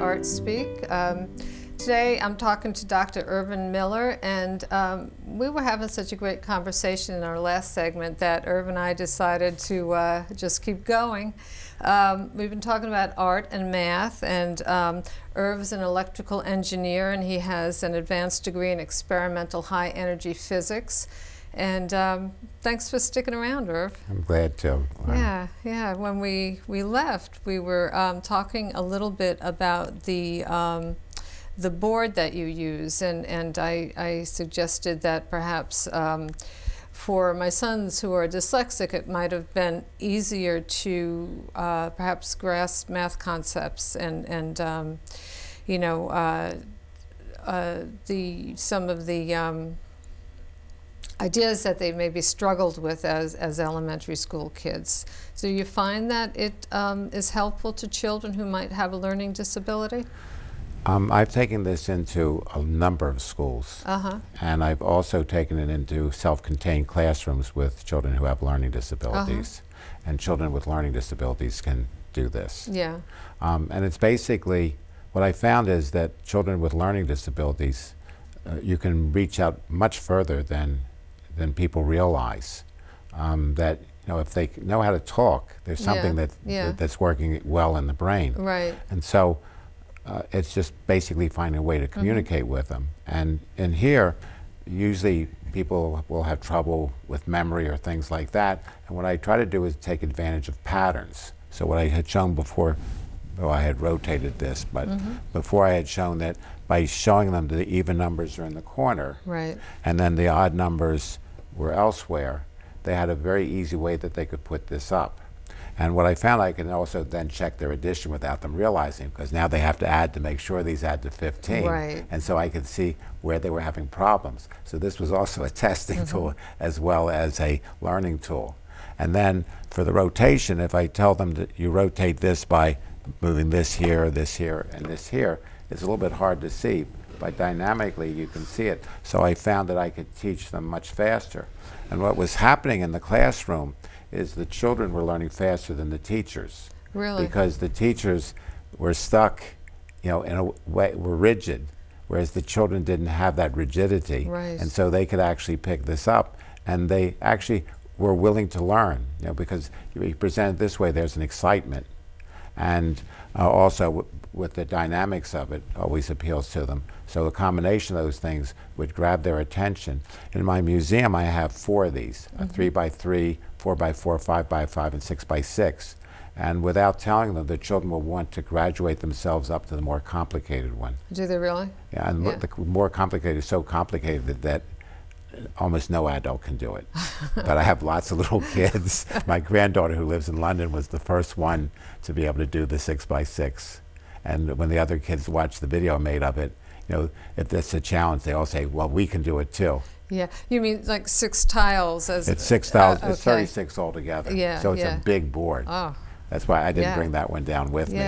Art Speak. Today I'm talking to Dr. Irvin Miller, and we were having such a great conversation in our last segment that Irvin and I decided to just keep going. We've been talking about art and math, and Irv's an electrical engineer, and he has an advanced degree in experimental high-energy physics. And thanks for sticking around, Irv. I'm glad to. Yeah. When we left, we were talking a little bit about the board that you use, and I suggested that perhaps for my sons who are dyslexic, it might have been easier to perhaps grasp math concepts and you know, some of the ideas that they maybe struggled with as elementary school kids. So you find that it is helpful to children who might have a learning disability? I've taken this into a number of schools, and I've also taken it into self-contained classrooms with children who have learning disabilities. And children with learning disabilities can do this. Yeah. And it's basically, what I found is that children with learning disabilities, you can reach out much further than people realize. That, you know, if they know how to talk, there's something that's working well in the brain. Right. And so it's just basically finding a way to communicate with them. And in here, usually people will have trouble with memory or things like that. And what I try to do is take advantage of patterns. So what I had shown before, though I had rotated this, but before I had shown that by showing them the even numbers are in the corner, right, and then the odd numbers were elsewhere, they had a very easy way that they could put this up. And what I found, I can also then check their addition without them realizing, because now they have to add to make sure these add to 15. Right. And so I could see where they were having problems. So this was also a testing tool as well as a learning tool. And then for the rotation, if I tell them that you rotate this by moving this here, and this here, it's a little bit hard to see, but dynamically you can see it. So I found that I could teach them much faster. And what was happening in the classroom is the children were learning faster than the teachers. Really? Because the teachers were stuck, you know, in a way, were rigid, whereas the children didn't have that rigidity. Right. And so they could actually pick this up, and they actually were willing to learn, you know, because you present it this way, there's an excitement. And also with the dynamics of it always appeals to them. So the combination of those things would grab their attention. In my museum, I have 4 of these, a 3x3, 4x4, 5x5, and 6x6. And without telling them, the children will want to graduate themselves up to the more complicated one. Do they really? Yeah, and the more complicated is so complicated that almost no adult can do it. But I have lots of little kids. My granddaughter, who lives in London, was the first one to be able to do the 6x6. And when the other kids watch the video I made of it, you know, if that's a challenge, they all say, well, we can do it too. Yeah, you mean like 6 tiles? It's 6 tiles, it's 36 altogether. Yeah, so it's a big board. Oh. That's why I didn't bring that one down with me.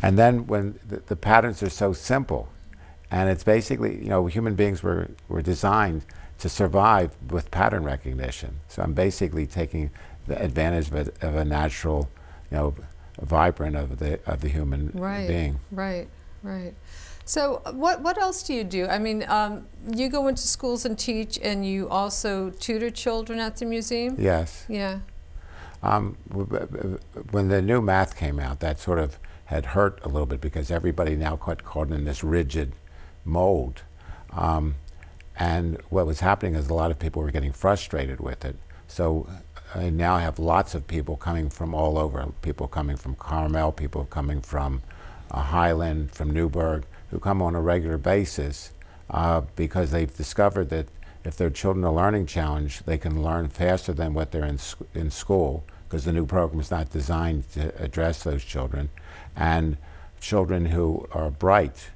And then when the patterns are so simple, and it's basically, you know, human beings were designed to survive with pattern recognition. So I'm basically taking the advantage of a natural, you know, vibrant of the human being. Right. So what else do you do? I mean, you go into schools and teach, and you also tutor children at the museum? Yes. Yeah. When the new math came out, that sort of had hurt a little bit because everybody now got caught in this rigid mold. And what was happening is a lot of people were getting frustrated with it. So I now have lots of people coming from all over, people coming from Carmel, people coming from Highland, from Newburgh, who come on a regular basis because they've discovered that if their children are learning challenged, they can learn faster than what they're in school, because the new program is not designed to address those children. And children who are bright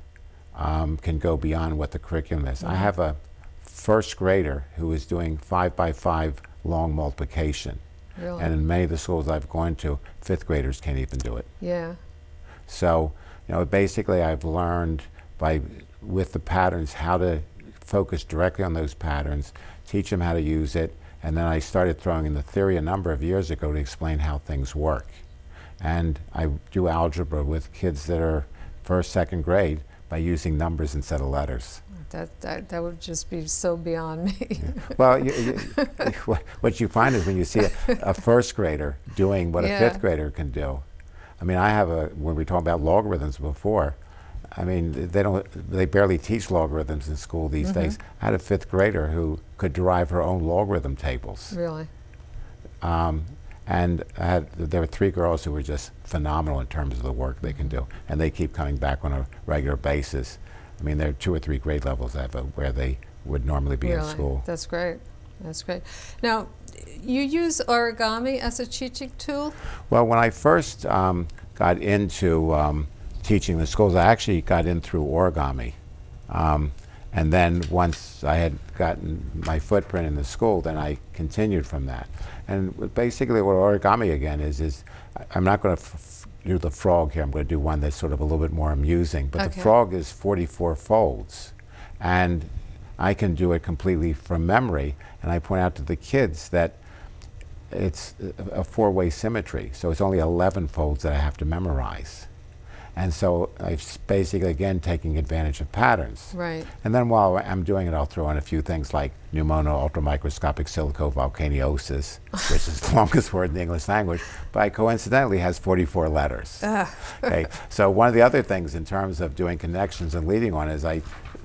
can go beyond what the curriculum is. I have a first grader who is doing 5x5 long multiplication. Really? And in many of the schools I've gone to, 5th graders can't even do it. Yeah. So, you know, basically I've learned with the patterns how to focus directly on those patterns, teach them how to use it, and then I started throwing in the theory a number of years ago to explain how things work. And I do algebra with kids that are first, second grade by using numbers instead of letters. That would just be so beyond me. Yeah. Well, what you find is when you see a first grader doing what a fifth grader can do. I mean, when we talked about logarithms before, I mean, they barely teach logarithms in school these days. I had a fifth grader who could derive her own logarithm tables. Really? And there were 3 girls who were just phenomenal in terms of the work they can do. And they keep coming back on a regular basis. I mean, there are 2 or 3 grade levels where they would normally be in school. That's great. That's great. Now, you use Origami as a teaching tool? Well, when I first got into teaching the schools, I actually got in through Origami. And then once I had gotten my footprint in the school, then I continued from that. And basically what Origami again is I'm not going to do the frog here. I'm going to do one that's sort of a little bit more amusing. But the frog is 44 folds. And I can do it completely from memory. And I point out to the kids that it's a 4-way symmetry. So it's only 11 folds that I have to memorize. And so I'm basically, again, taking advantage of patterns. Right. And then while I'm doing it, I'll throw in a few things like pneumono ultramicroscopic silicovolcaniosis, which is the longest word in the English language, but coincidentally has 44 letters. Okay. So one of the other things in terms of doing connections and leading on is I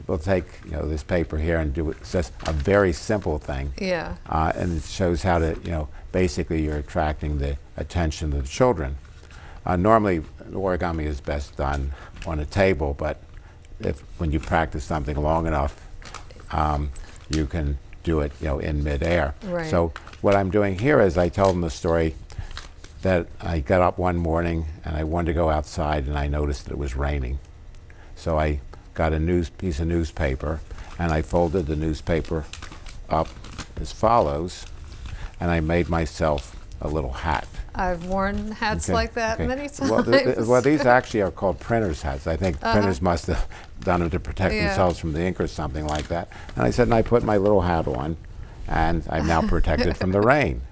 will take this paper here and do it's just a very simple thing. Yeah. And it shows how to, basically you're attracting the attention of the children. Normally, origami is best done on a table, but when you practice something long enough, you can do it, in midair. Right. So what I'm doing here is I tell them the story that I got up one morning and I wanted to go outside and I noticed that it was raining. So I got a piece of newspaper and I folded the newspaper up as follows, and I made myself a little hat. I've worn hats like that many times. Well, these actually are called printer's hats. I think printers must have done them to protect themselves from the ink or something like that. And I said, and I put my little hat on, and I'm now protected from the rain.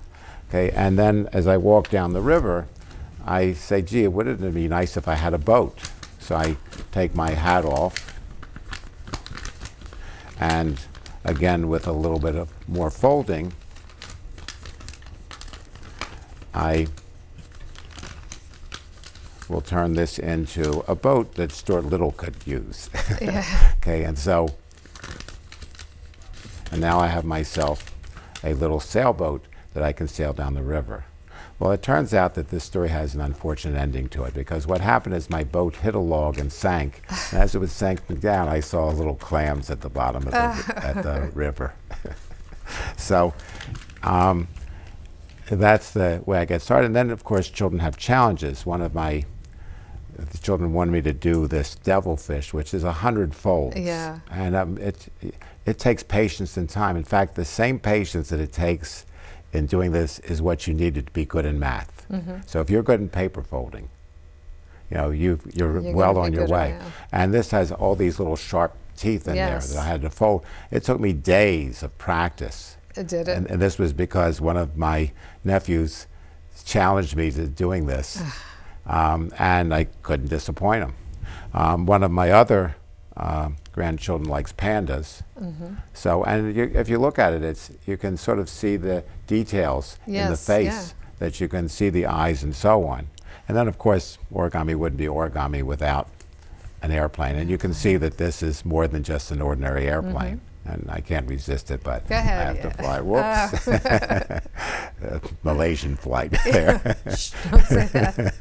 Okay, and then as I walk down the river, I say, gee, wouldn't it be nice if I had a boat? So I take my hat off, and again, with a little bit of more folding, I will turn this into a boat that Stuart Little could use. Okay, and now I have myself a little sailboat that I can sail down the river. Well, it turns out that this story has an unfortunate ending to it, because what happened is my boat hit a log and sank. And as it was sinking down, I saw little clams at the bottom of the river. So that's the way I get started. And then, of course, children have challenges. One of the children wanted me to do this devilfish, which is 100 folds. Yeah. And it takes patience and time. In fact, the same patience that it takes in doing this is what you need to be good in math. So if you're good in paper folding, you're well on your way. And this has all these little sharp teeth in there that I had to fold. It took me days of practice. It did it. And this was because one of my nephews challenged me to doing this, and I couldn't disappoint him. One of my other grandchildren likes pandas. So, and if you look at it, you can sort of see the details in the face, that you can see the eyes and so on. And then, of course, origami wouldn't be origami without an airplane. And you can see that this is more than just an ordinary airplane. And I can't resist it, but Go ahead, I have to fly. Whoops. Malaysian flight there. Don't say that.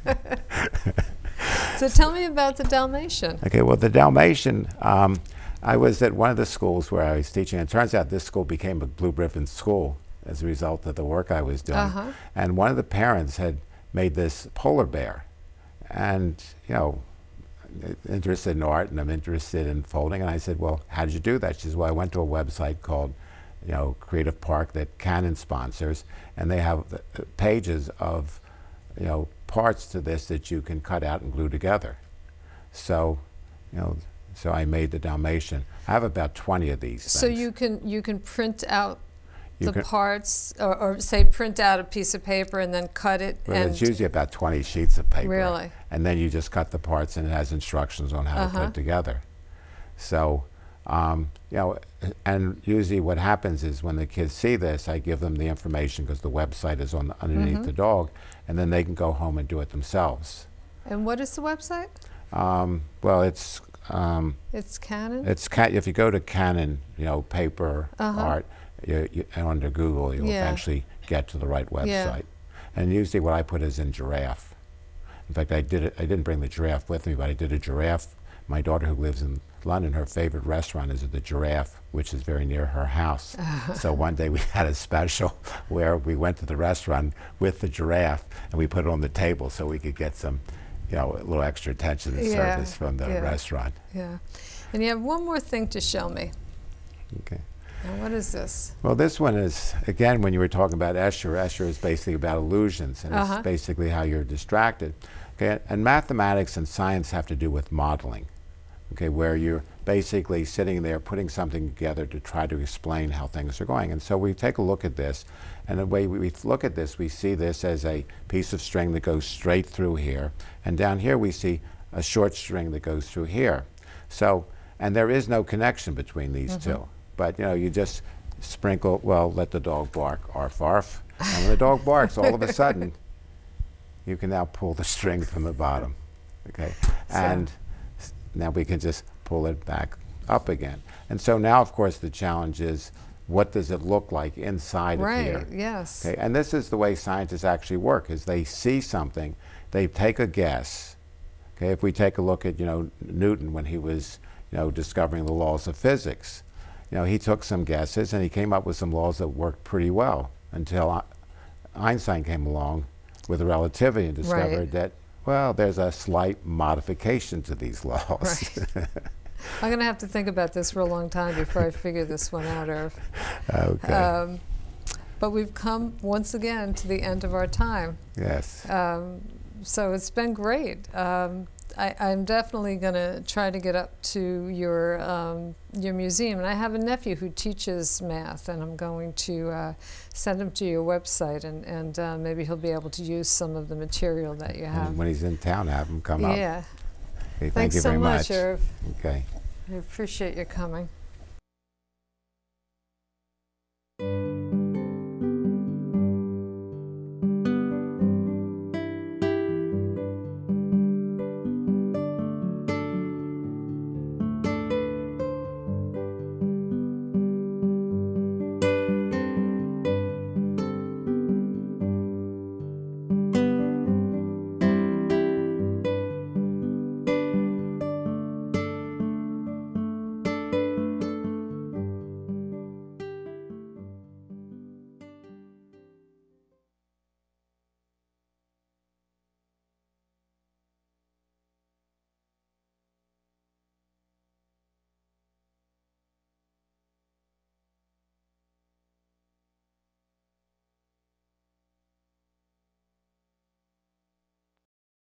So tell me about the Dalmatian. Okay, well, the Dalmatian, I was at one of the schools where I was teaching, and it turns out this school became a Blue Ribbon school as a result of the work I was doing. And one of the parents had made this polar bear, and interested in art, and I'm interested in folding, and I said, well, how did you do that? She said, well, I went to a website called Creative Park that Canon sponsors, and they have pages of parts to this that you can cut out and glue together. So so I made the Dalmatian. I have about 20 of these So things. you can print out the parts, or say print out a piece of paper and then cut it? Well, and it's usually about 20 sheets of paper. Really? And then you just cut the parts, and it has instructions on how to put it together. So, you know, and usually what happens is when the kids see this, I give them the information because the website is on underneath the dog, and then they can go home and do it themselves. And what is the website? Well, it's Canon? If you go to Canon, you know, paper art, and under Google, you'll eventually get to the right website. And usually what I put is in giraffe. In fact, I didn't bring the giraffe with me, but I did a giraffe. My daughter, who lives in London, her favorite restaurant is at the Giraffe, which is very near her house. So one day we had a special where we went to the restaurant with the giraffe, and we put it on the table so we could get some, you know, a little extra attention and service from the restaurant. Yeah. And you have one more thing to show me. Okay. Now, what is this? Well, this one is, again, when you were talking about Escher is basically about illusions, and it's basically how you're distracted. Okay. And mathematics and science have to do with modeling. Okay, where you're basically sitting there putting something together to try to explain how things are going. And so we take a look at this, and the way we look at this, we see this as a piece of string that goes straight through here, and down here we see a short string that goes through here. So, and there is no connection between these two. But, you know, you just sprinkle, well, let the dog bark, arf, arf. And when the dog barks, all of a sudden, you can now pull the string from the bottom. Okay, and now we can just pull it back up again. And so now, of course, the challenge is, what does it look like inside of here? Right, yes. Okay, and this is the way scientists actually work, is they see something, they take a guess. Okay, if we take a look at, you know, Newton when he was, you know, discovering the laws of physics, you know, he took some guesses and he came up with some laws that worked pretty well until Einstein came along with relativity and discovered that, well, there's a slight modification to these laws. Right. I'm going to have to think about this for a long time before I figure this one out, Irv. Okay. But we've come once again to the end of our time. Yes. So it's been great. I'm definitely going to try to get up to your museum. And I have a nephew who teaches math, and I'm going to send him to your website, and maybe he'll be able to use some of the material that you have. And when he's in town, have him come up. Yeah. Okay, thank you very much. Thanks so much, Irv. Okay. I appreciate your coming.